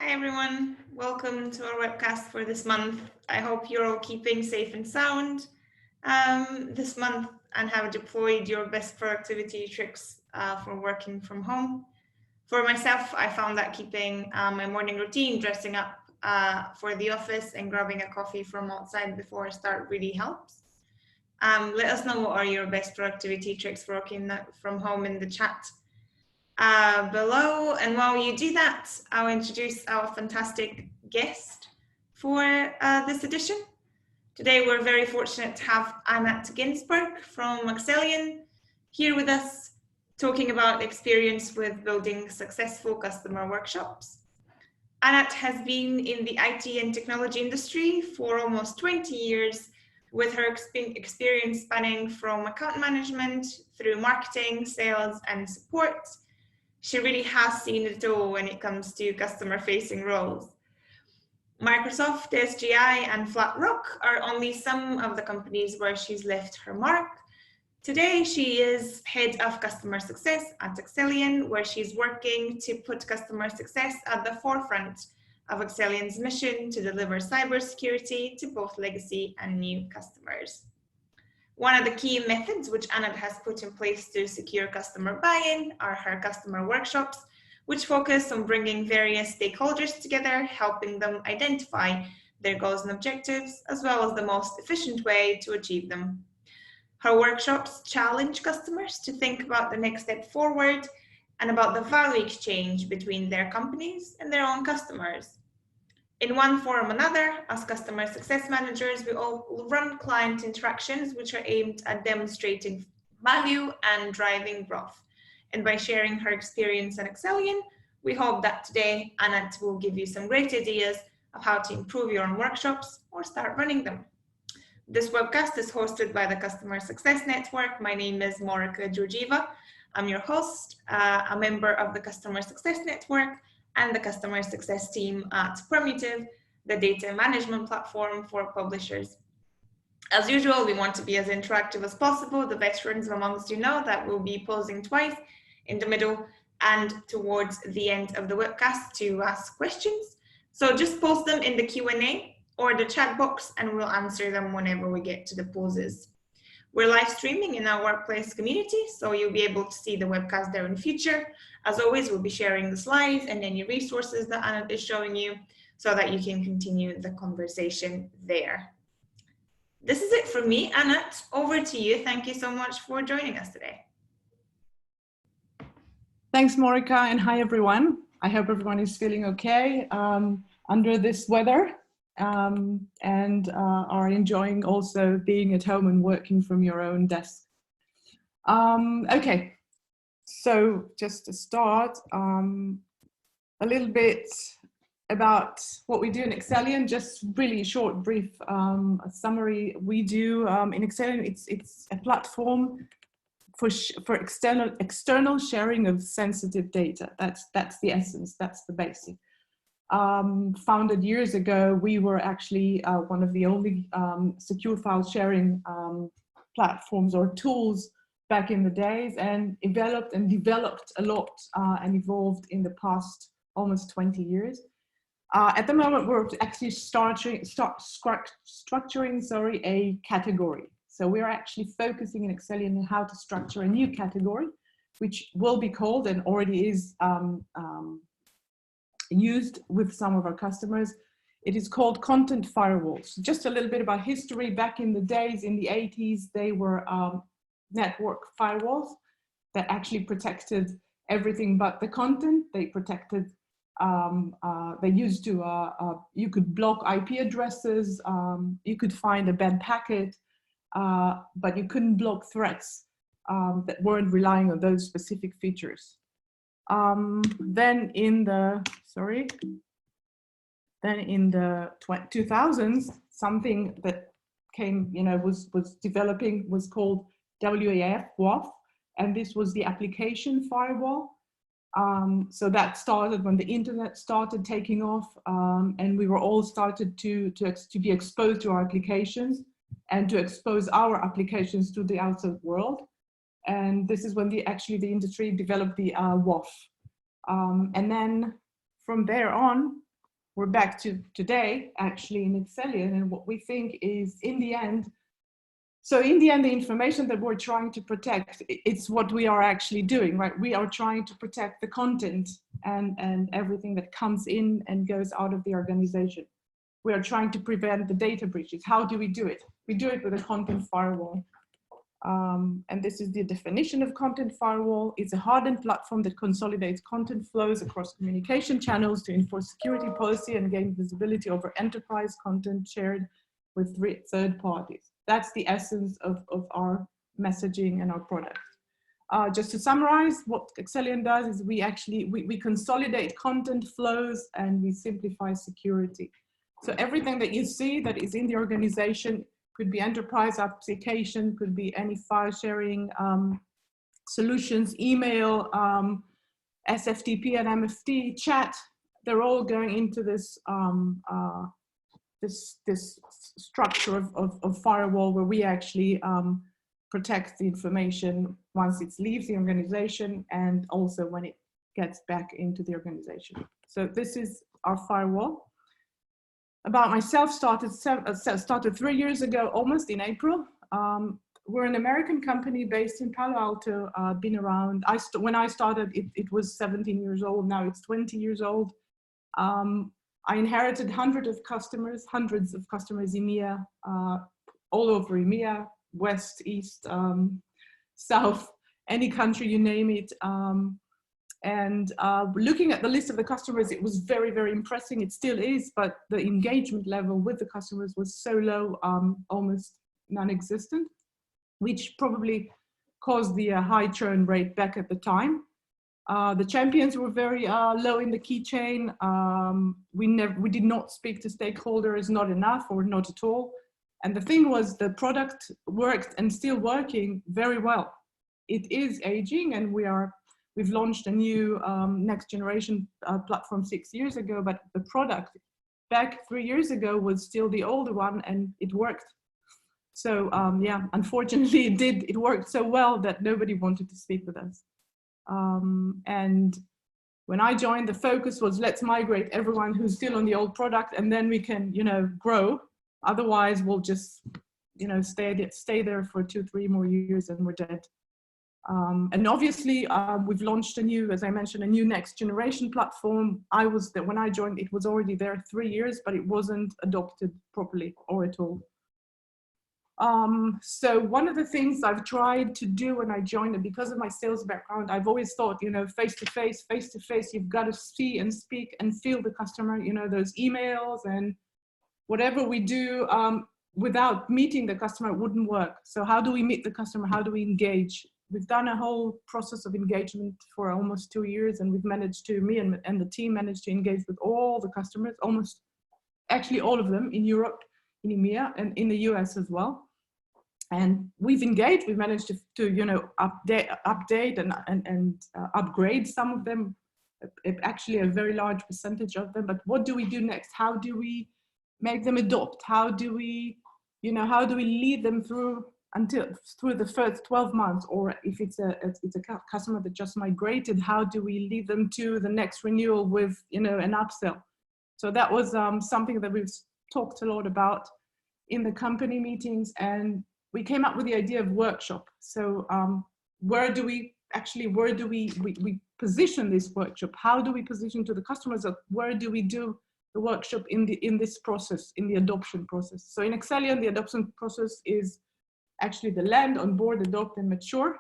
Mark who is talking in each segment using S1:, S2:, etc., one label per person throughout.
S1: Hi everyone, welcome to our webcast for this month. I hope you're all keeping safe and sound this month and have deployed your best productivity tricks for working from home. For myself, I found that keeping my morning routine, dressing up for the office and grabbing a coffee from outside before I start really helps. Let us know what are your best productivity tricks for working from home in the chat below. And while you do that, I'll introduce our fantastic guest for this edition. Today, we're very fortunate to have Anat Ginsbourg from Accellion here with us, talking about experience with building successful customer workshops. Anat has been in the IT and technology industry for almost 20 years, with her experience spanning from account management through marketing, sales, and support. She really has seen it all when it comes to customer-facing roles. Microsoft, SGI, and Flatrock are only some of the companies where she's left her mark. Today, she is head of customer success at Excellion, where she's working to put customer success at the forefront of Excellion's mission to deliver cybersecurity to both legacy and new customers. One of the key methods which Anat has put in place to secure customer buy-in are her customer workshops, which focus on bringing various stakeholders together, helping them identify their goals and objectives, as well as the most efficient way to achieve them. Her workshops challenge customers to think about the next step forward and about the value exchange between their companies and their own customers. In one form or another, as customer success managers, we all run client interactions which are aimed at demonstrating value and driving growth. And by sharing her experience at Excellion, we hope that today Anat will give you some great ideas of how to improve your own workshops or start running them. This webcast is hosted by the Customer Success Network. My name is Morika Georgieva. I'm your host, a member of the Customer Success Network and the customer success team at Primitive, the data management platform for publishers. As usual, we want to be as interactive as possible. The veterans amongst you know that we'll be pausing twice in the middle and towards the end of the webcast to ask questions. So just post them in the Q&A or the chat box and we'll answer them whenever we get to the pauses. We're live streaming in our workplace community, so you'll be able to see the webcast there in future. As always, we'll be sharing the slides and any resources that Anat is showing you so that you can continue the conversation there. This is it from me. Anat, over to you. Thank you so much for joining us today.
S2: Thanks, Morika, and hi, everyone. I hope everyone is feeling okay under this weather. And are enjoying also being at home and working from your own desk. Okay, so just to start, a little bit about what we do in Excellion, just really short, brief summary. We do in Excellion, it's a platform for external sharing of sensitive data. That's the essence, that's the basic. Founded years ago, we were actually one of the only secure file sharing platforms or tools back in the days, and developed a lot and evolved in the past almost 20 years. At the moment, we're actually structuring a category. So we're actually focusing in Excellion on how to structure a new category, which will be called and already is used with some of our customers. It is called content firewalls. Just a little bit about history. Back in the days, in the 80s, they were network firewalls that actually protected everything but the content. They protected, they used to, you could block IP addresses, you could find a bad packet, but you couldn't block threats that weren't relying on those specific features. Then in the 2000s, something that came, was developing was called WAF, and this was the application firewall. So that started when the internet started taking off, and we were all started to be exposed to our applications and to expose our applications to the outside world. And this is when the industry developed the WAF. And then from there on, we're back to today, actually, in Excellion, and what we think is, in the end, the information that we're trying to protect, it's what we are actually doing, right? We are trying to protect the content and everything that comes in and goes out of the organization. We are trying to prevent the data breaches. How do we do it? We do it with a content firewall. And this is the definition of content firewall. It's a hardened platform that consolidates content flows across communication channels to enforce security policy and gain visibility over enterprise content shared with third parties. That's the essence of our messaging and our product. Just to summarize, what Excellion does is we consolidate content flows and we simplify security. So everything that you see that is in the organization could be enterprise application, could be any file sharing solutions, email, SFTP and MFT, chat, they're all going into this, this structure of firewall where we actually protect the information once it leaves the organization and also when it gets back into the organization. So this is our firewall. About myself, started 3 years ago, almost in April. We're an American company based in Palo Alto, been around. When I started, it was 17 years old. Now it's 20 years old. I inherited hundreds of customers EMEA, all over EMEA, West, East, South, any country, you name it. Looking at the list of the customers, it was very, very impressive. It still is, but the engagement level with the customers was so low, almost non-existent, which probably caused the high churn rate back at the time. The champions were very low in the key chain. We did not speak to stakeholders, not enough or not at all. And the thing was, the product worked and still working very well. It is aging, and we've launched a new next generation platform 6 years ago, but the product back 3 years ago was still the older one and it worked. So yeah, unfortunately it worked so well that nobody wanted to speak with us. And when I joined, the focus was let's migrate everyone who's still on the old product and then we can, grow. Otherwise we'll just, stay there for 2-3 more years and we're dead. And obviously we've launched as I mentioned, a new next generation platform. When I joined, it was already there 3 years, but it wasn't adopted properly or at all. So one of the things I've tried to do when I joined, and because of my sales background, I've always thought, face to face, you've got to see and speak and feel the customer, those emails and whatever we do without meeting the customer wouldn't work. So how do we meet the customer? How do we engage? We've done a whole process of engagement for almost 2 years, and we've managed to, me and the team managed to engage with all the customers, actually all of them in Europe, in EMEA, and in the US as well. And we've engaged, we've managed to update and upgrade some of them, actually a very large percentage of them. But what do we do next? How do we make them adopt? How do we lead them through the first 12 months, or if it's a customer that just migrated, how do we lead them to the next renewal with an upsell? So that was something that we've talked a lot about in the company meetings, and we came up with the idea of workshop. So where do we position this workshop? How do we position to the customers? Where do we do the workshop in this process, in the adoption process? So in Excellion, the adoption process is actually the land, onboard, adopt, and mature.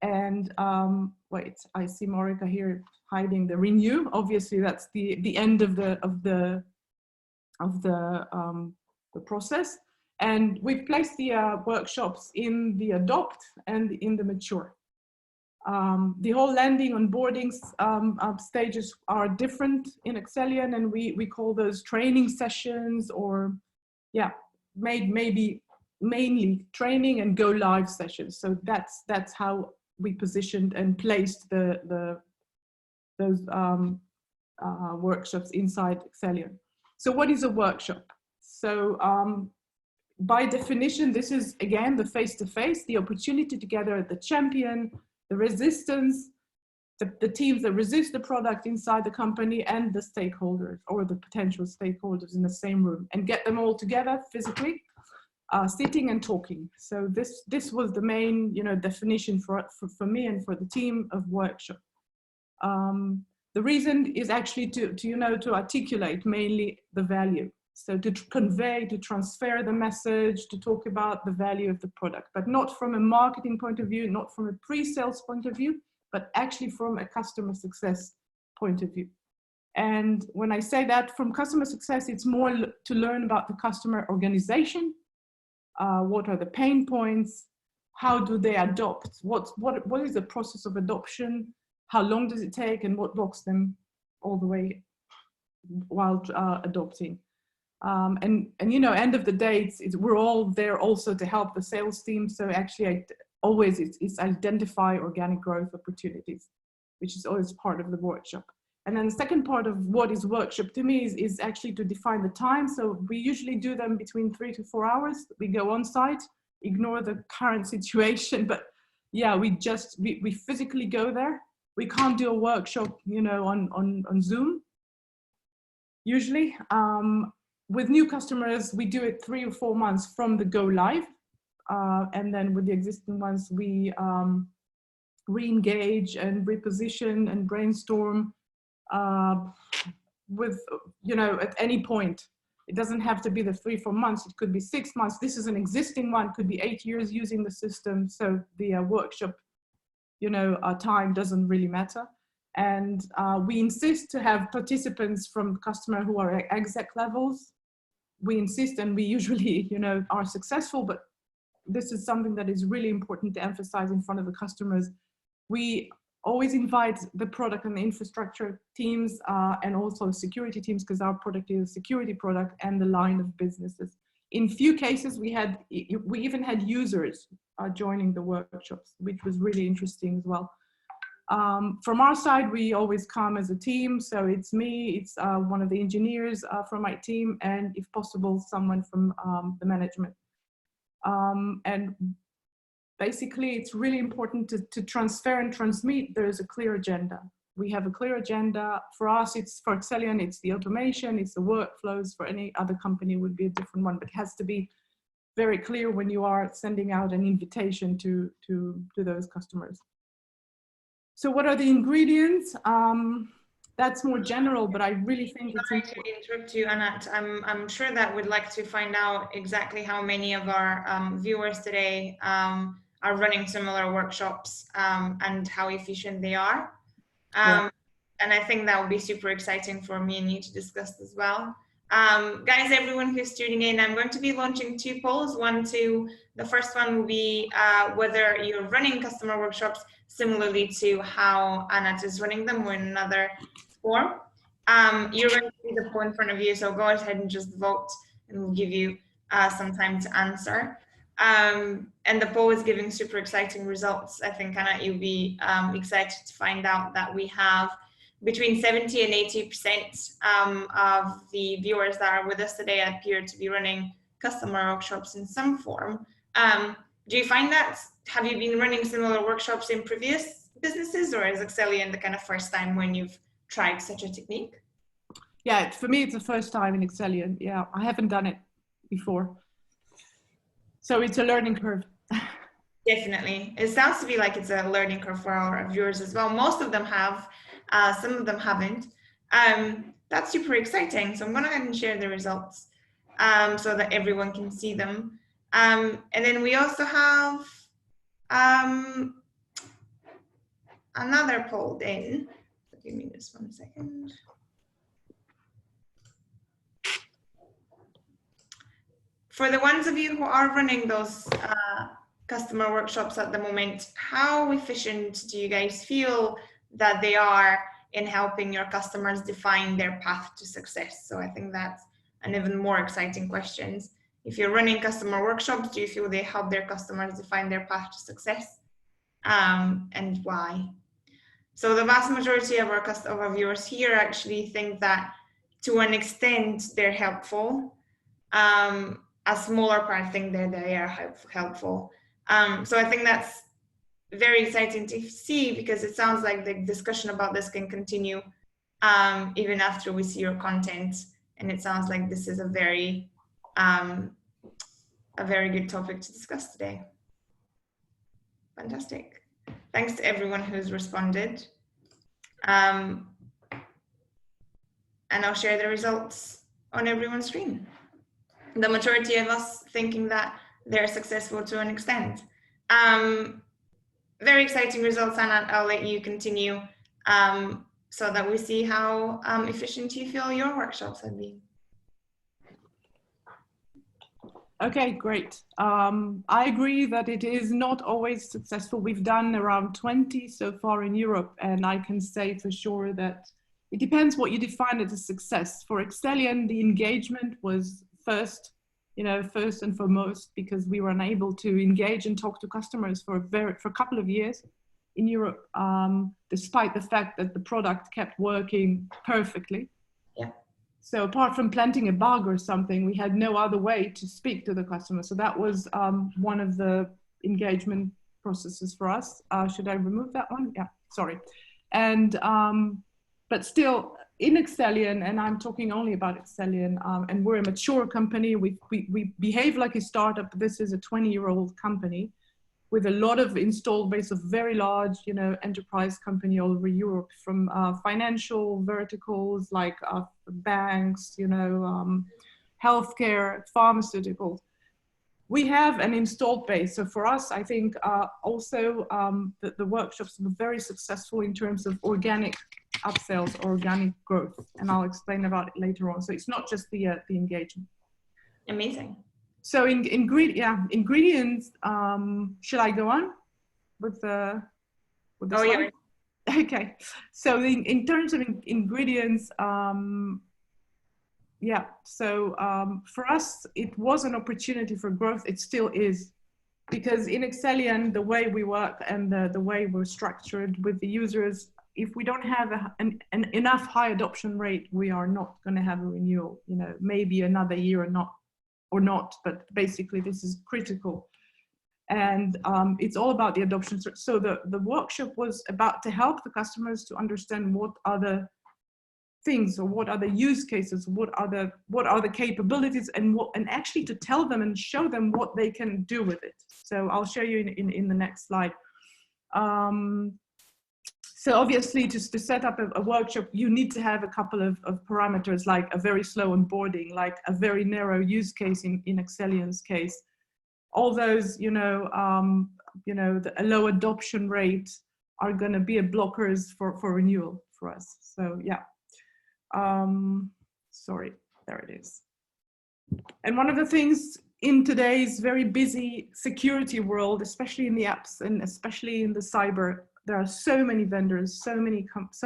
S2: And wait, I see Marika here hiding the renew. Obviously, that's the end of the process. And we've placed the workshops in the adopt and in the mature. The whole landing, onboarding stages are different in Excellion, and we call those training sessions, or yeah, maybe mainly training and go live sessions. So that's how we positioned and placed those workshops inside Excellion. So what is a workshop? So by definition, this is again the face-to-face, the opportunity to gather the champion, the resistance, the teams that resist the product inside the company and the stakeholders or the potential stakeholders in the same room, and get them all together physically, sitting and talking. So this was the main, you know, definition for me and for the team of workshop. The reason is actually to articulate mainly the value. So to convey, to transfer the message, to talk about the value of the product, but not from a marketing point of view, not from a pre-sales point of view, but actually from a customer success point of view. And when I say that from customer success, it's more to learn about the customer organization. What are the pain points? How do they adopt? What is the process of adoption? How long does it take, and what blocks them all the way while adopting? And you know, end of the day, we're all there also to help the sales team. So actually, always it's identify organic growth opportunities, which is always part of the workshop. And then the second part of what is workshop to me is actually to define the time. So we usually do them between 3 to 4 hours. We go on site, ignore the current situation, but yeah, we physically go there. We can't do a workshop, you know, on Zoom. Usually, with new customers, we do it 3 or 4 months from the go live. And then with the existing ones, we re-engage and reposition and brainstorm with, you know, at any point. It doesn't have to be the 3 or 4 months. It could be 6 months. This is an existing one, could be 8 years using the system. So the workshop, you know, time doesn't really matter. And we insist to have participants from customer who are at exec levels. We insist, and we usually, you know, are successful, but this is something that is really important to emphasize in front of the customers. We always invite the product and the infrastructure teams and also security teams, because our product is a security product, and the line of businesses. In few cases, we even had users joining the workshops, which was really interesting as well. From our side, we always come as a team. So it's me, it's one of the engineers from my team, and if possible, someone from the management. And basically, it's really important to transfer and transmit. There is a clear agenda. We have a clear agenda. For us, for Excellion, it's the automation, it's the workflows. For any other company, it would be a different one, but it has to be very clear when you are sending out an invitation to those customers. So what are the ingredients? That's more general, but I really think it's important.
S1: Sorry to interrupt you, Anat. I'm sure that we'd like to find out exactly how many of our viewers today are running similar workshops and how efficient they are.
S2: Yeah.
S1: And I think that would be super exciting for me and you to discuss as well. Guys, everyone who's tuning in, I'm going to be launching 2 polls. The first one will be whether you're running customer workshops similarly to how Anat is running them, or in another form. You're going to see the poll in front of you, so go ahead and just vote, and we'll give you some time to answer. And the poll is giving super exciting results. I think, Anat, you'll be excited to find out that we have between 70 and 80% of the viewers that are with us today appear to be running customer workshops in some form. Do you find that? Have you been running similar workshops in previous businesses, or is Excellion the kind of first time when you've tried such a technique?
S2: Yeah, for me, it's the first time in Excellion. Yeah, I haven't done it before. So it's a learning curve.
S1: Definitely. It sounds to be like it's a learning curve for our viewers as well. Most of them have, some of them haven't. That's super exciting. So I'm going to go ahead and share the results so that everyone can see them. And then we also have another poll in. So give me just 1 second. For the ones of you who are running those customer workshops at the moment, how efficient do you guys feel that they are in helping your customers define their path to success? So I think that's an even more exciting question. If you're running customer workshops, do you feel they help their customers define their path to success, and why? So the vast majority of our viewers here actually think that to an extent they're helpful. A smaller part think that they are helpful. So I think that's very exciting to see, because it sounds like the discussion about this can continue even after we see your content. And it sounds like this is a very good topic to discuss today. Fantastic. Thanks to everyone who's responded. And I'll share the results on everyone's screen. The majority of us thinking that they're successful to an extent. Very exciting results, Anat. I'll let you continue so that we see how efficient you feel your workshops have been.
S2: Okay, great. I agree that it is not always successful. We've done around 20 so far in Europe, and I can say for sure that it depends what you define as a success. For Excellion, the engagement was first and foremost, because we were unable to engage and talk to customers for a couple of years in Europe, despite the fact that the product kept working perfectly.
S1: Yeah.
S2: So apart from planting a bug or something, we had no other way to speak to the customer. So that was one of the engagement processes for us. Should I remove that one? Yeah, sorry. And, but still in Excellion, and I'm talking only about Excellion, and we're a mature company. We behave like a startup. This is a 20-year-old company with a lot of installed base of very large, enterprise company all over Europe, from financial verticals like banks, healthcare, pharmaceuticals. We have an installed base. So for us, I think also the workshops were very successful in terms of organic upsells, organic growth. And I'll explain about it later on. So it's not just the engagement.
S1: Amazing.
S2: So ingredients, should I go on with the slide? Yeah. Okay. So in terms of ingredients, for us, it was an opportunity for growth. It still is, because in Excellion, the way we work and the way we're structured with the users, if we don't have an enough high adoption rate, we are not going to have a renewal, maybe another year or not, but basically this is critical. And it's all about the adoption. So the workshop was about to help the customers to understand what other things, or what are the use cases, what are the capabilities, and actually to tell them and show them what they can do with it. So I'll show you in the next slide. So obviously, just to set up a workshop, you need to have a couple of parameters, like a very slow onboarding, like a very narrow use case in Excellion's case. All those, a low adoption rate are going to be blockers for renewal for us. So yeah. Sorry, there it is. And one of the things in today's very busy security world, especially in the apps and especially in the cyber, there are so many vendors, so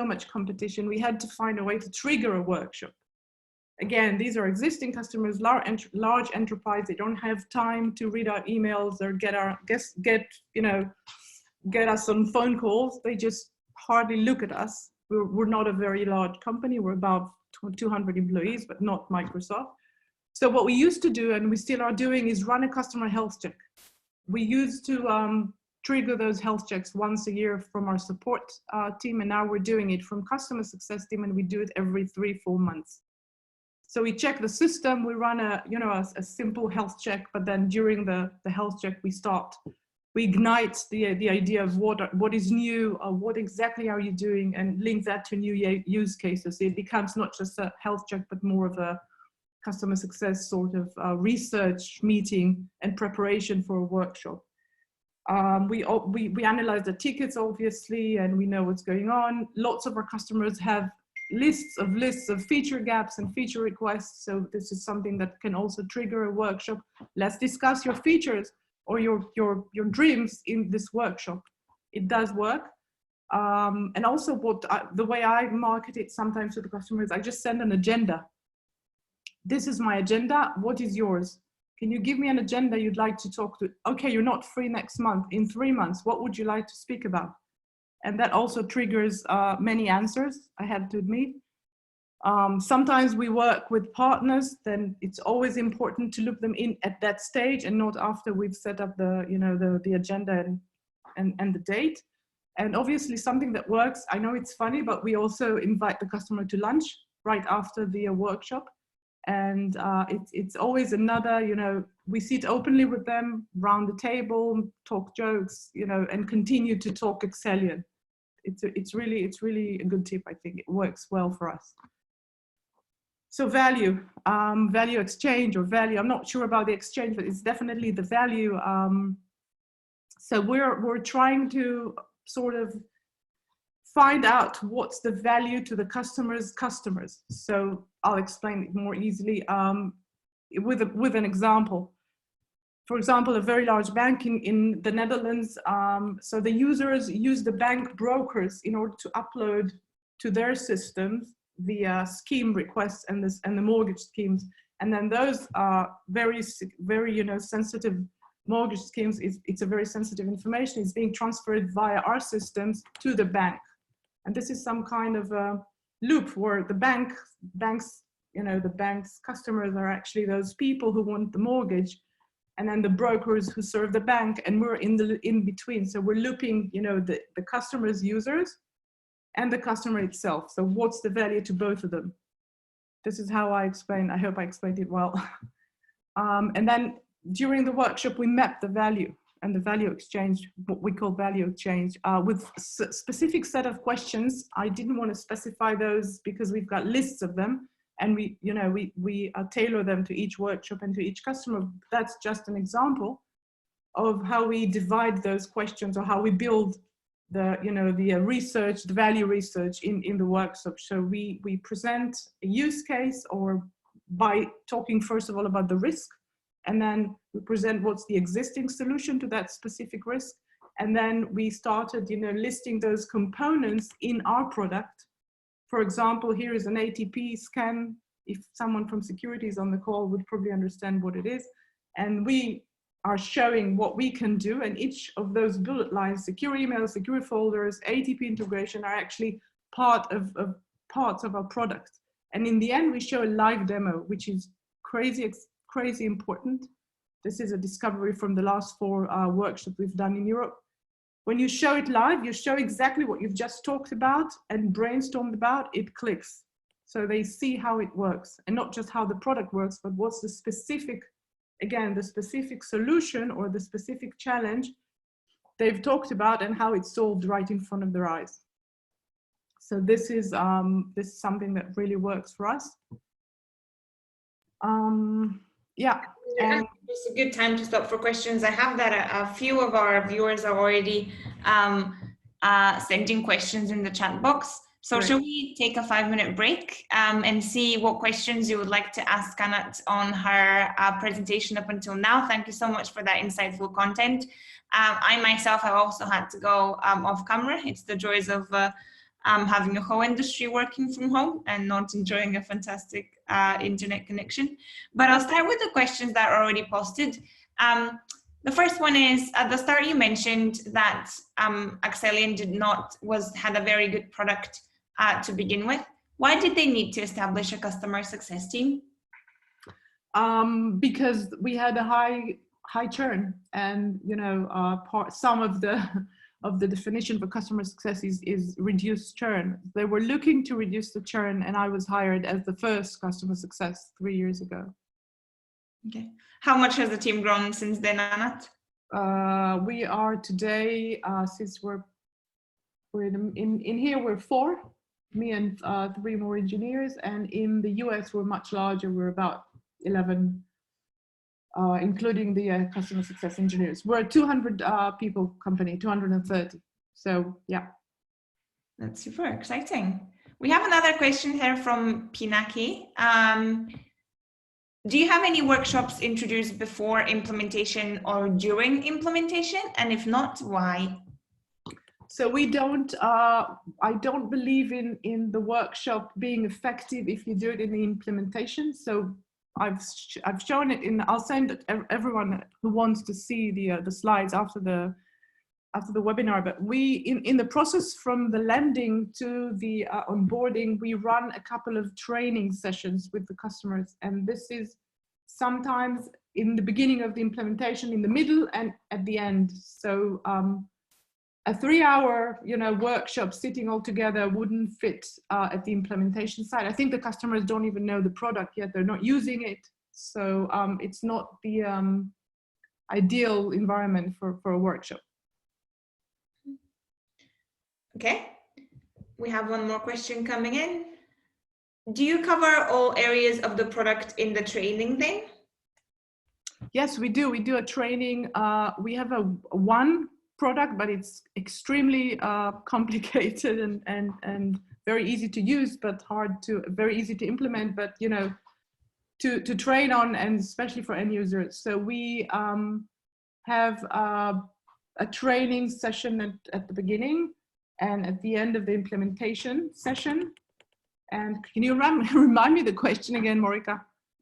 S2: much competition. We had to find a way to trigger a workshop. Again, these are existing customers, large enterprise. They don't have time to read our emails or get us on phone calls. They just hardly look at us. We're not a very large company. We're about 200 employees, but not Microsoft. So what we used to do, and we still are doing, is run a customer health check. We used to trigger those health checks once a year from our support team, and now we're doing it from customer success team, and we do it every 3-4 months. So we check the system, we run a simple health check, but then during the health check, we ignite the idea of what is new, what exactly are you doing, and link that to new use cases. It becomes not just a health check, but more of a customer success sort of research meeting and preparation for a workshop. We analyze the tickets, obviously, and we know what's going on. Lots of our customers have lists of feature gaps and feature requests. So this is something that can also trigger a workshop. Let's discuss your features or your dreams in this workshop. It does work. And also the way I market it sometimes to the customers, I just send an agenda. This is my agenda. What is yours? Can you give me an agenda you'd like to talk to? Okay, you're not free next month. In 3 months, what would you like to speak about? And that also triggers many answers, I have to admit. Sometimes we work with partners, then it's always important to loop them in at that stage and not after we've set up the agenda and and the date. And obviously something that works, I know it's funny, but we also invite the customer to lunch right after the workshop. And it's always another, you know, we sit openly with them around the table, talk jokes, you know, and continue to talk Excellion. It's really a good tip. I think it works well for us. So value exchange or value, I'm not sure about the exchange, but it's definitely the value. So we're trying to sort of find out what's the value to the customers. So I'll explain it more easily with an example. For example, a very large bank in the Netherlands. So the users use the bank brokers in order to upload to their systems the scheme requests and the mortgage schemes. And then those are very, you know, sensitive mortgage schemes. It's a very sensitive information. It's being transferred via our systems to the bank. And this is some kind of a loop where the banks, you know, the bank's customers are actually those people who want the mortgage, and then the brokers who serve the bank, and we're in between. So we're looping, you know, the customer's users and the customer itself. So what's the value to both of them? This is how I explain. I hope I explained it well. And then during the workshop, we map the value and the value exchange, what we call value exchange, with a specific set of questions. I didn't want to specify those because we've got lists of them, and we tailor them to each workshop and to each customer. That's just an example of how we divide those questions, or how we build the, you know, the research, the value research in the workshop. So we present a use case, or by talking first of all about the risk, and then we present what's the existing solution to that specific risk. And then we started, you know, listing those components in our product. For example, here is an ATP scan. If someone from security is on the call, would probably understand what it is. And we are showing what we can do. And each of those bullet lines, secure emails, secure folders, ATP integration, are actually parts of our product. And in the end, we show a live demo, which is crazy important. This is a discovery from the last 4 workshops we've done in Europe. When you show it live, you show exactly what you've just talked about and brainstormed about, it clicks. So they see how it works, and not just how the product works, but what's the specific, again, the specific solution or the specific challenge they've talked about, and how it's solved right in front of their eyes. So this is something that really works for us. Yeah. And
S1: it's a good time to stop for questions. I have that a few of our viewers are already sending questions in the chat box. So
S2: Great.
S1: Shall we take a 5-minute break and see what questions you would like to ask Anat on her presentation up until now? Thank you so much for that insightful content. I myself have also had to go off camera. It's the joys of having a whole industry working from home and not enjoying a fantastic internet connection. But I'll start with the questions that are already posted. The first one is, at the start you mentioned that Accellion had a very good product to begin with. Why did they need to establish a customer success team?
S2: Because we had a high churn, and you know, some of the definition for customer success is reduced churn. They were looking to reduce the churn, and I was hired as the first customer success 3 years ago.
S1: Okay. How much has the team grown since then, Anat?
S2: We are today, since we're in here, we're 4, me and 3 more engineers, and in the US we're much larger. We're about 11, including the customer success engineers. We're a 200 people company, 230. So yeah.
S1: That's super exciting. We have another question here from Pinaki. Do you have any workshops introduced before implementation or during implementation? And if not, why?
S2: So we don't, I don't believe in the workshop being effective if you do it in the implementation. So I've shown it in, I'll send it everyone who wants to see the slides after the webinar. But we, in the process from the landing to the onboarding, we run a couple of training sessions with the customers. And this is sometimes in the beginning of the implementation, in the middle, and at the end. So a 3-hour, workshop sitting all together wouldn't fit at the implementation side. I think the customers don't even know the product yet. They're not using it. So it's not the ideal environment for a workshop.
S1: Okay, we have one more question coming in. Do you cover all areas of the product in the training then?
S2: Yes, we do. We do a training. We have one product, but it's extremely complicated and very easy to use, but very easy to implement, but to train on, and especially for end users. So we have a training session at the beginning and at the end of the implementation session. And can you remind me the question again, Morika?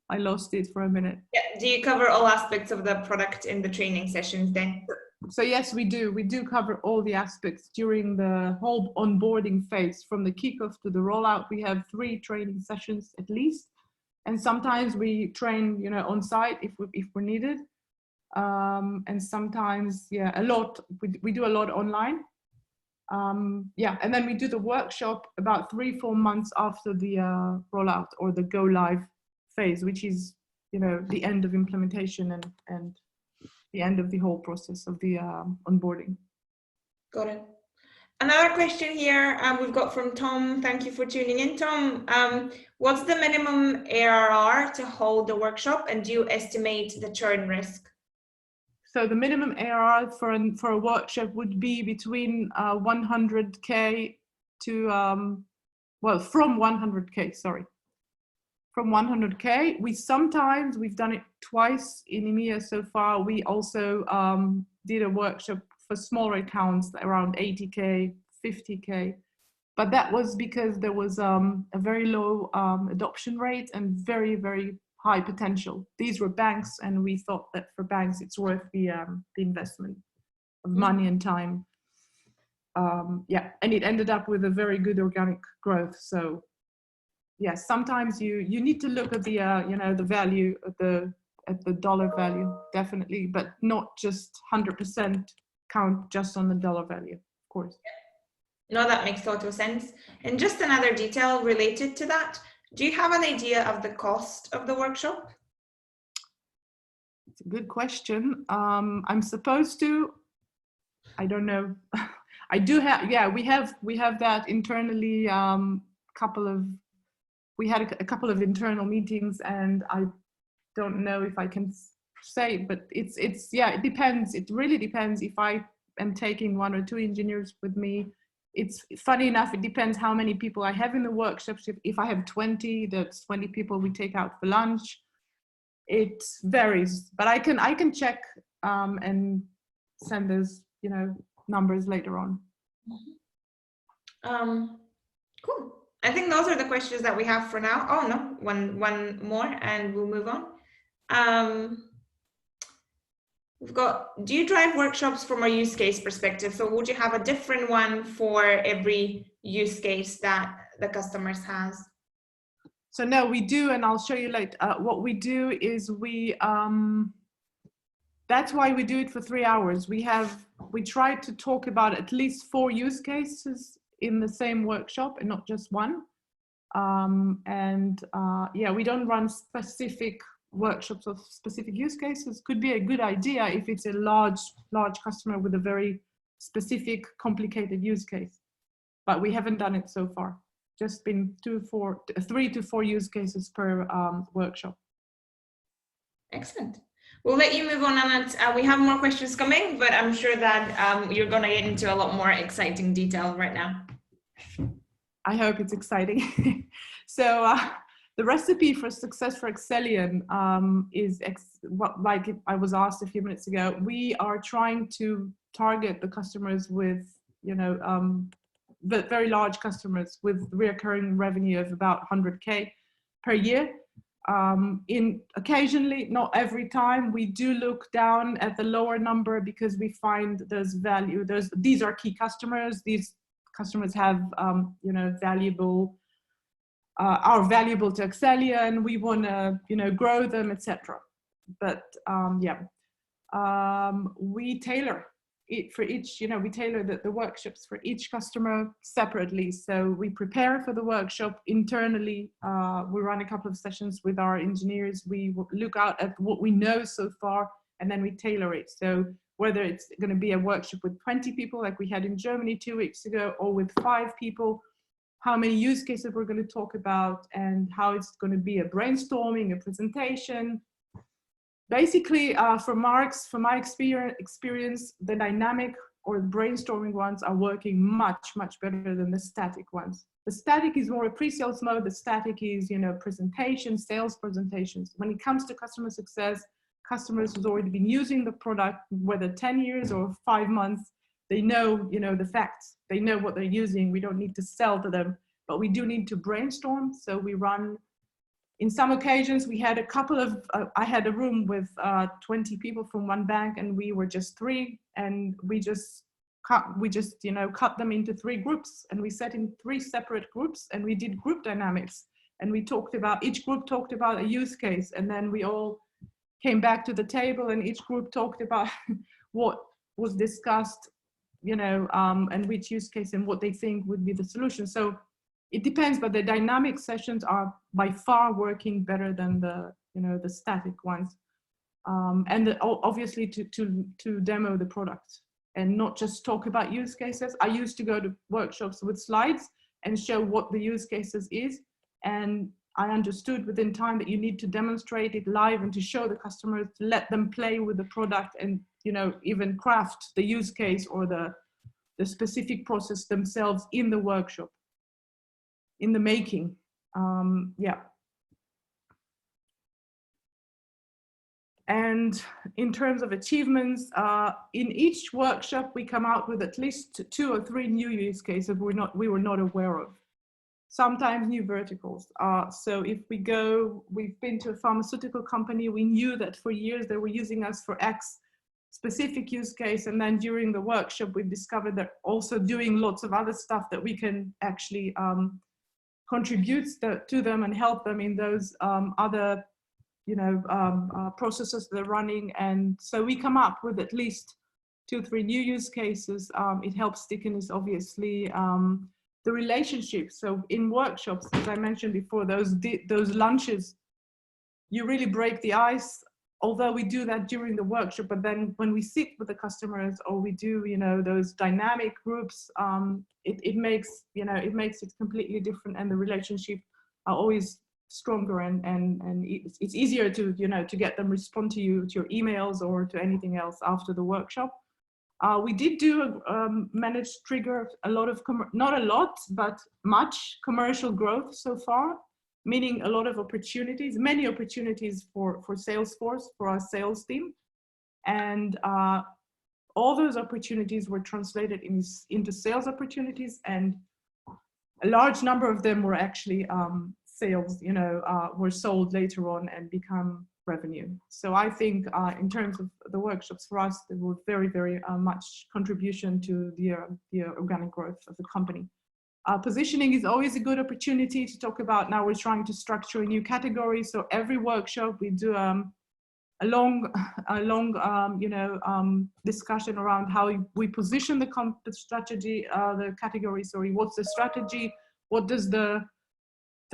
S2: I lost it for a minute.
S1: Yeah. Do you cover all aspects of the product in the training sessions then?
S2: So yes, we do. We do cover all the aspects during the whole onboarding phase, from the kickoff to the rollout. We have 3 training sessions at least, and sometimes we train, on site if we're needed, and sometimes, a lot. We do a lot online. And then we do the workshop about 3-4 months after the rollout or the go live phase, which is the end of implementation and the end of the whole process of the onboarding.
S1: Got it. Another question here we've got from Tom. Thank you for tuning in, Tom. What's the minimum ARR to hold the workshop, and do you estimate the churn risk?
S2: So the minimum ARR for a workshop would be between 100K to, from 100K, sorry. From 100K, we've done it twice in EMEA so far. We also did a workshop for smaller accounts around 80K, 50K. But that was because there was a very low adoption rate and very, very high potential. These were banks, and we thought that for banks, it's worth the investment of money and time. And it ended up with a very good organic growth. So yes, sometimes you need to look at the the value at the dollar value, definitely, but not just 100% count just on the dollar value, of course.
S1: No, that makes total sense. And just another detail related to that, do you have an idea of the cost of the workshop?
S2: It's a good question. I'm supposed to, I don't know. I do have, we have that internally. We had a couple of internal meetings, and I don't know if I can say, but it depends. It really depends if I am taking 1 or 2 engineers with me. It's funny enough, it depends how many people I have in the workshops. If I have 20, that's 20 people we take out for lunch. It varies, but I can check and send those numbers later on.
S1: Cool. I think those are the questions that we have for now. Oh no, one more and we'll move on. We've got, do you drive workshops from a use case perspective? So would you have a different one for every use case that the customers has?
S2: So no, we do, and I'll show you later. What we do is that's why we do it for 3 hours. We try to talk about at least 4 use cases in the same workshop and not just one. We don't run specific workshops of specific use cases. Could be a good idea if it's a large customer with a very specific, complicated use case, but we haven't done it so far. Just been 3 to 4 use cases per workshop.
S1: Excellent. We'll let you move on, Anat. We have more questions coming, but I'm sure that you're going to get into a lot more exciting detail right now.
S2: I hope it's exciting. So the recipe for success for Excellion is like I was asked a few minutes ago. We are trying to target the customers with, the very large customers with recurring revenue of about 100K per year. Occasionally, not every time, we do look down at the lower number because we find there's value. These are key customers. These customers have, are valuable to Accellion. We want to, grow them, etc. But we tailor for each, we tailor the workshops for each customer separately. So we prepare for the workshop internally. We run a couple of sessions with our engineers. We look out at what we know so far, and then we tailor it. So whether it's going to be a workshop with 20 people like we had in Germany 2 weeks ago, or with 5 people, how many use cases we're going to talk about, and how it's going to be a brainstorming, a presentation. Basically, from my experience, the dynamic or the brainstorming ones are working much, much better than the static ones. The static is more a pre-sales mode. The static is, presentations, sales presentations. When it comes to customer success, customers who's already been using the product, whether 10 years or 5 months, they know, the facts. They know what they're using. We don't need to sell to them, but we do need to brainstorm. So we run. In some occasions, we had a couple of, I had a room with 20 people from one bank, and we were just 3, and we just cut them into 3 groups, and we set in 3 separate groups, and we did group dynamics, and we talked about, each group talked about a use case, and then we all came back to the table, and each group talked about what was discussed, and which use case and what they think would be the solution. So it depends, but the dynamic sessions are by far working better than the static ones. And obviously to demo the product and not just talk about use cases. I used to go to workshops with slides and show what the use cases is. And I understood within time that you need to demonstrate it live and to show the customers, to let them play with the product and, even craft the use case or the specific process themselves in the workshop, in the making. Yeah. And in terms of achievements, in each workshop, we come out with at least 2 or 3 new use cases we were not aware of. Sometimes new verticals. So if we've been to a pharmaceutical company, we knew that for years they were using us for X specific use case. And then during the workshop, we discovered that also doing lots of other stuff that we can actually contribute to them and help them in those other processes they're running. And so we come up with at least 2 or 3 new use cases. It helps stickiness, obviously. The relationships. So in workshops, as I mentioned before, those lunches, you really break the ice. Although we do that during the workshop, but then when we sit with the customers or we do, those dynamic groups, it makes it completely different, and the relationship are always stronger, and it's easier to get them respond to you, to your emails or to anything else after the workshop. We did do manage to trigger a lot of, not a lot, but much commercial growth so far, meaning a lot of opportunities, many opportunities for Salesforce, for our sales team. And all those opportunities were translated into sales opportunities, and a large number of them were actually sales, were sold later on and become revenue. So I think in terms of the workshops for us, they were very, very much contribution to the organic growth of the company. Positioning is always a good opportunity to talk about. Now we're trying to structure a new category. So every workshop we do a long discussion around how we position the strategy, the category. Sorry, what's the strategy? What does the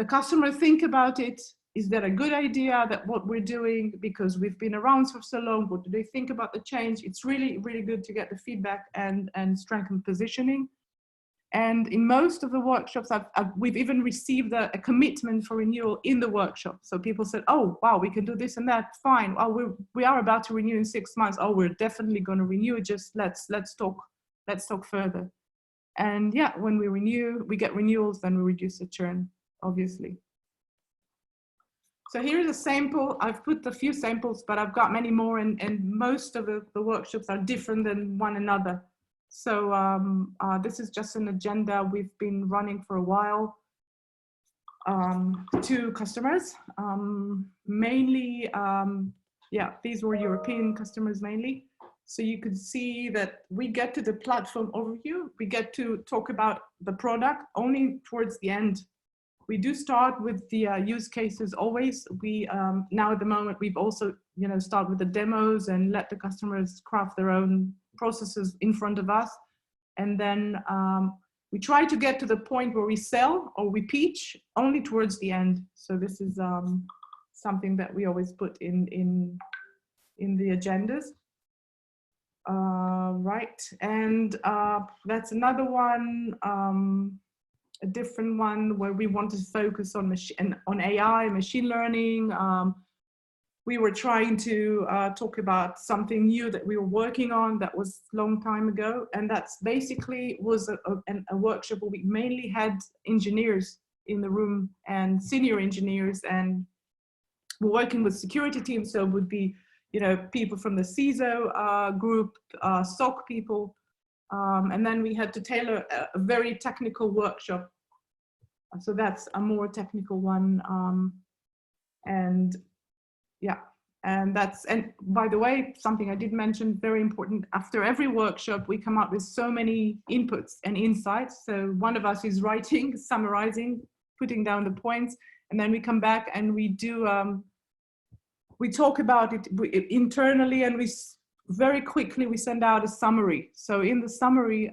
S2: customer think about it? Is that a good idea, that what we're doing, because we've been around for so long? What do they think about the change? It's really, really good to get the feedback and strengthen positioning. And in most of the workshops, we've even received a commitment for renewal in the workshop. So people said, oh, wow, we can do this and that, fine. Oh, we are about to renew in 6 months. Oh, we're definitely going to renew. Just let's talk further. And yeah, when we renew, we get renewals, then we reduce the churn, obviously. So here's a sample. I've put a few samples, but I've got many more, and most of the workshops are different than one another. So this is just an agenda we've been running for a while to customers. Mainly, yeah, these were European customers mainly. So you could see that we get to the platform overview. We get to talk about the product only towards the end. We do start with the use cases always. We now at the moment we've also start with the demos and let the customers craft their own processes in front of us. And then we try to get to the point where we sell or we pitch only towards the end. So this is something that we always put in the agendas. Right, and that's another one, a different one where we want to focus on AI, machine learning. We were trying to talk about something new that we were working on that was a long time ago, and that's basically was a workshop where we mainly had engineers in the room and senior engineers, and we're working with security teams, so it would be, you know, people from the CISO group, SOC people, and then we had to tailor a very technical workshop. So that's a more technical one, and yeah, and by the way, something I did mention, very important, after every workshop, we come up with so many inputs and insights. So one of us is writing, summarizing, putting down the points, and then we come back and we do, we talk about it internally, and we very quickly, we send out a summary. So in the summary,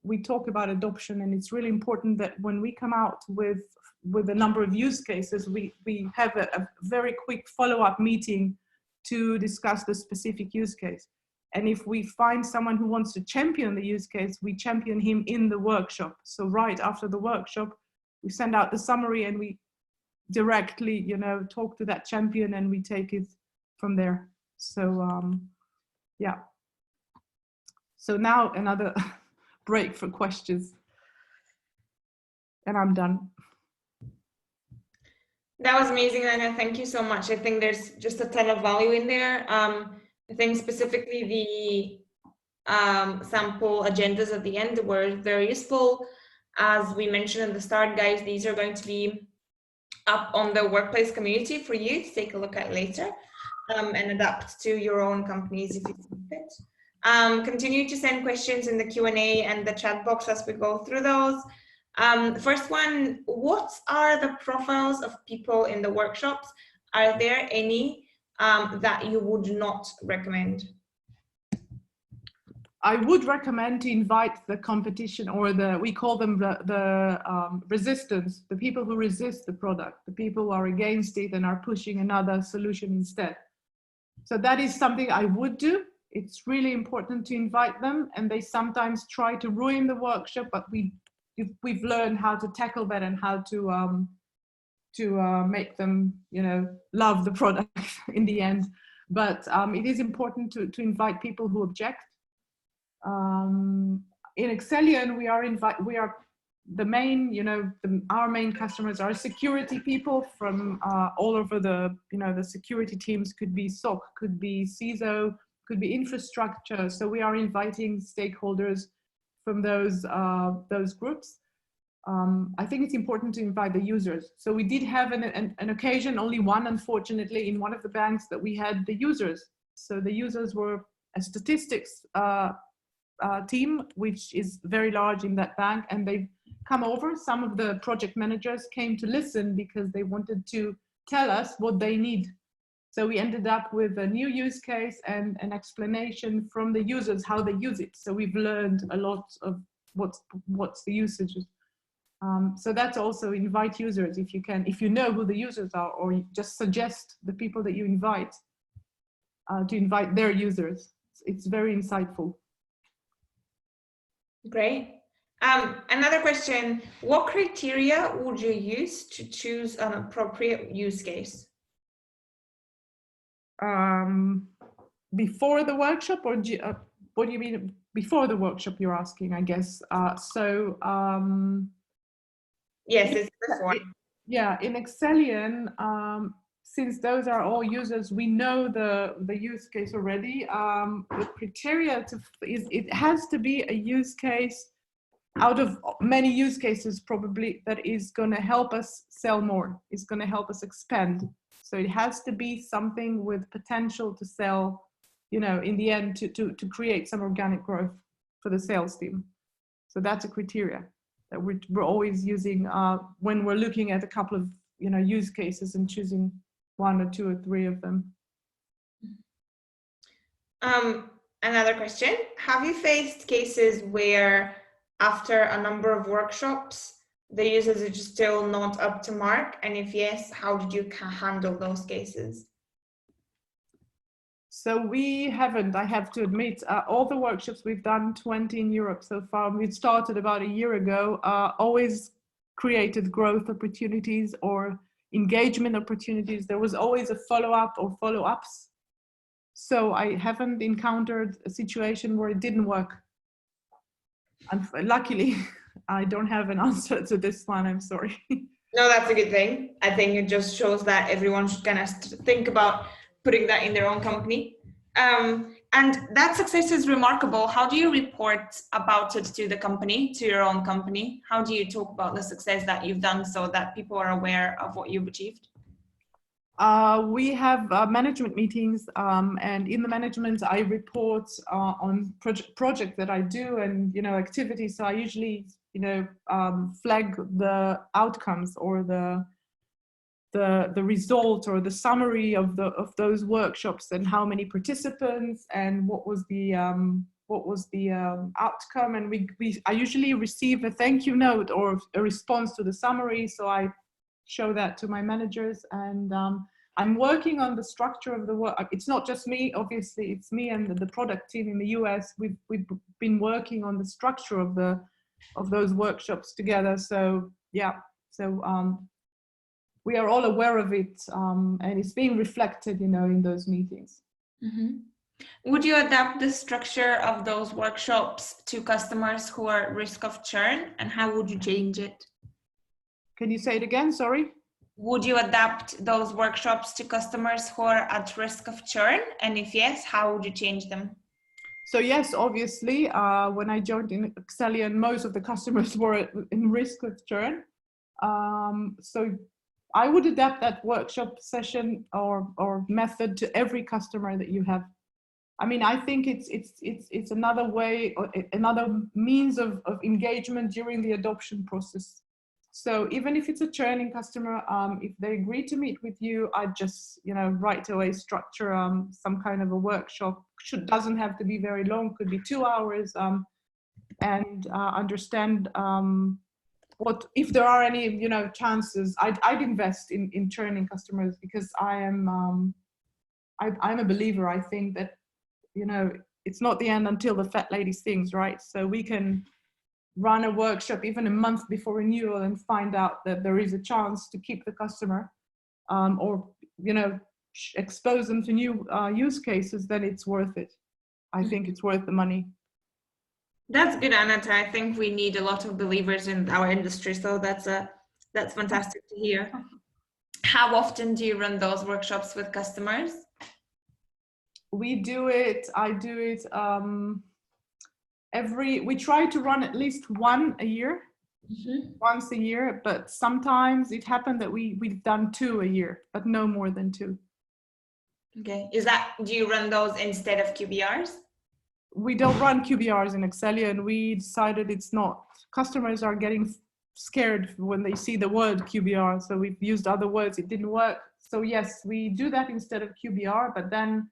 S2: we talk about adoption, and it's really important that when we come out with a number of use cases, we have a very quick follow-up meeting to discuss the specific use case. And if we find someone who wants to champion the use case, we champion him in the workshop. So right after the workshop, we send out the summary and we directly, you know, talk to that champion and we take it from there. So yeah. So now another break for questions. And I'm done.
S1: That was amazing, Anna. Thank you so much. I think there's just a ton of value in there. I think specifically the sample agendas at the end were very useful. As we mentioned at the start, guys, these are going to be up on the workplace community for you to take a look at later, and adapt to your own companies if you see fit. Continue to send questions in the Q&A and the chat box as we go through those. First one, what are the profiles of people in the workshops? Are there any that you would not recommend?
S2: I would recommend to invite the competition, or we call them the resistance, the people who resist the product, the people who are against it and are pushing another solution instead. So that is something I would do. It's really important to invite them, and they sometimes try to ruin the workshop, but we've learned how to tackle that and how to make them, you know, love the product in the end. But it is important to invite people who object. In Excellion, we are the main, you know, our main customers are security people from all over the, you know, the security teams could be SOC, could be CISO, could be infrastructure. So we are inviting stakeholders from those groups. I think it's important to invite the users. So we did have an occasion, only one, unfortunately, in one of the banks that we had the users. So the users were a statistics team, which is very large in that bank, and they've come over. Some of the project managers came to listen because they wanted to tell us what they need. So we ended up with a new use case and an explanation from the users how they use it. So we've learned a lot of what's the usage. So that's also invite users if you can, if you know who the users are, or you just suggest the people that you invite to invite their users. It's very insightful.
S1: Great. Another question, what criteria would you use to choose an appropriate use case?
S2: Before the workshop, or what do you mean before the workshop, you're asking, I guess.
S1: Yes, it's before.
S2: Yeah, in Excellion, since those are all users, we know the use case already. The criteria it has to be a use case out of many use cases, probably, that is going to help us sell more, is going to help us expand. So it has to be something with potential to sell, you know, in the end, to create some organic growth for the sales team. So that's a criteria that we're always using when we're looking at a couple of, you know, use cases and choosing one or two or three of them.
S1: Another question, have you faced cases where after a number of workshops, the users are just still not up to mark? And if yes, how did you handle those cases?
S2: So we haven't, I have to admit, all the workshops we've done, 20 in Europe so far, we started about a year ago, always created growth opportunities or engagement opportunities. There was always a follow-up or follow-ups. So I haven't encountered a situation where it didn't work. And luckily, I don't have an answer to this one, I'm sorry.
S1: No, that's a good thing. I think it just shows that everyone should kind of think about putting that in their own company. And that success is remarkable. How do you report about it to the company, to your own company? How do you talk about the success that you've done so that people are aware of what you've achieved?
S2: We have management meetings, and in the management, I report on project that I do and, you know, activities. So I usually, you know, flag the outcomes or the result or the summary of those workshops and how many participants and what was the outcome. And I usually receive a thank you note or a response to the summary. So I show that to my managers, and I'm working on the structure of the work. It's not just me, obviously, it's me and the product team in the US. We've been working on the structure of those workshops together. So yeah, so we are all aware of it, and it's being reflected, you know, in those meetings.
S1: Mm-hmm. Would you adapt the structure of those workshops to customers who are at risk of churn, and how would you change it?
S2: Can you say it again? Sorry.
S1: Would you adapt those workshops to customers who are at risk of churn? And if yes, how would you change them?
S2: So yes, obviously, when I joined in Excellion, most of the customers were in risk of churn. So I would adapt that workshop session or method to every customer that you have. I mean, I think it's another way, or another means of engagement during the adoption process. So even if it's a churning customer, if they agree to meet with you, I just, you know, right away structure some kind of a workshop. Doesn't have to be very long, could be 2 hours, and understand what, if there are any, you know, chances. I'd invest in churning customers, because I'm a believer. I think that, you know, it's not the end until the fat lady sings, right? So we can run a workshop even a month before renewal and find out that there is a chance to keep the customer, or, you know, expose them to new use cases, then it's worth it. I think it's worth the money.
S1: That's good, Anat. I think we need a lot of believers in our industry, so that's fantastic to hear. How often do you run those workshops with customers? I do it we try to run at least one a year, once a year, but sometimes it happened that we've done 2 a year, but no more than 2. Okay, do you run those instead of QBRs?
S2: We don't run QBRs in Excellion. We decided it's not, customers are getting scared when they see the word QBR, so we've used other words, it didn't work. So yes, we do that instead of QBR, but then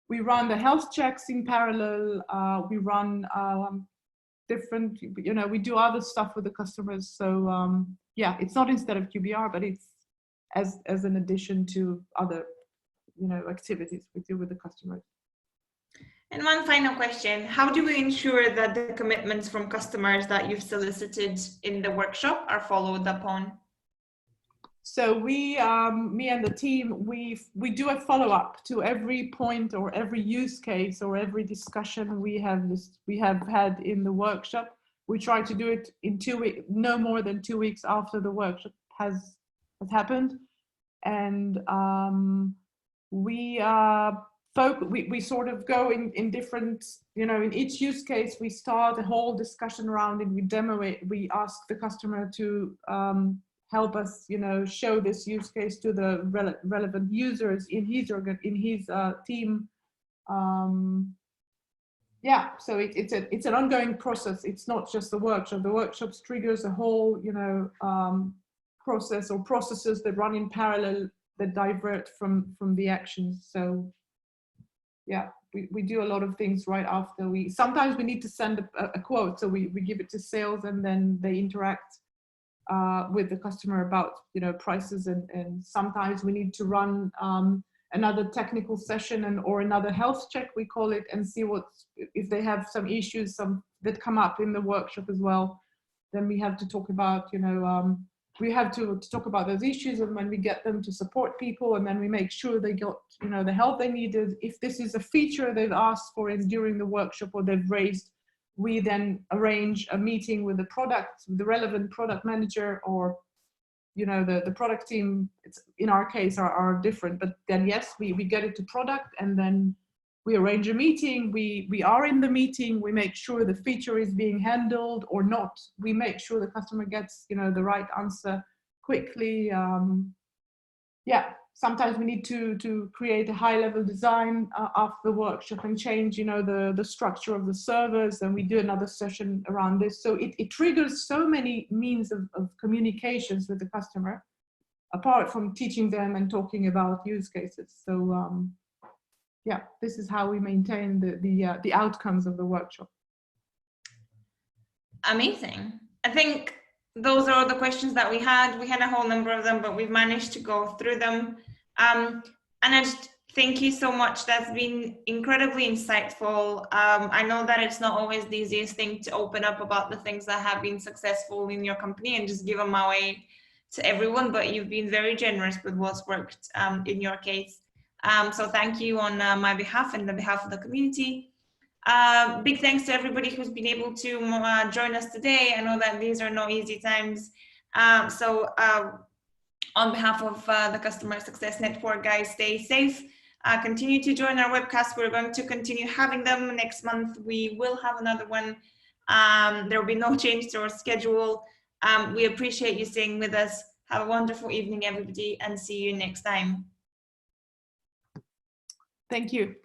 S2: we run the health checks in parallel. We run different, you know, we do other stuff with the customers. So yeah, it's not instead of QBR, but it's as an addition to other, you know, activities we do with the customers.
S1: And one final question, how do we ensure that the commitments from customers that you've solicited in the workshop are followed upon?
S2: So we, me and the team, we do a follow-up to every point or every use case or every discussion we have had in the workshop. We try to do it in 2 weeks, no more than 2 weeks after the workshop has happened, and we sort of go in different, you know, in each use case we start a whole discussion around it, we demo it, we ask the customer to help us, you know, show this use case to the relevant users in his team. Yeah, so it's an ongoing process. It's not just the workshop. The workshops triggers a whole, you know, process or processes that run in parallel that divert from the actions. So yeah, we do a lot of things right after sometimes we need to send a quote, so we give it to sales and then they interact with the customer about, you know, prices, and sometimes we need to run another technical session or another health check, we call it, and see if they have some issues that come up in the workshop as well. Then we have to talk about, you know, we have to talk about those issues, and when we get them to support people, and then we make sure they got, you know, the help they needed. If this is a feature they've asked for during the workshop or they've raised, we then arrange a meeting with the relevant product manager, or, you know, the product team. It's, in our case, are different, but then yes, we get it to product, and then we arrange a meeting. We are in the meeting, we make sure the feature is being handled or not. We make sure the customer gets, you know, the right answer quickly. Yeah, sometimes we need to create a high-level design after the workshop and change, you know, the structure of the servers, and we do another session around this. So it triggers so many means of communications with the customer, apart from teaching them and talking about use cases. So yeah, this is how we maintain the outcomes of the workshop. Amazing.
S1: I think those are all the questions that we had. We had a whole number of them, but we've managed to go through them. Anat, thank you so much. That's been incredibly insightful. I know that it's not always the easiest thing to open up about the things that have been successful in your company and just give them away to everyone, but you've been very generous with what's worked in your case. So thank you on my behalf and the behalf of the community. Big thanks to everybody who's been able to join us today. I know that these are no easy times. On behalf of the Customer Success Network, guys, stay safe. Continue to join our webcasts. We're going to continue having them. Next month, we will have another one. There will be no change to our schedule. We appreciate you staying with us. Have a wonderful evening, everybody, and see you next time.
S2: Thank you.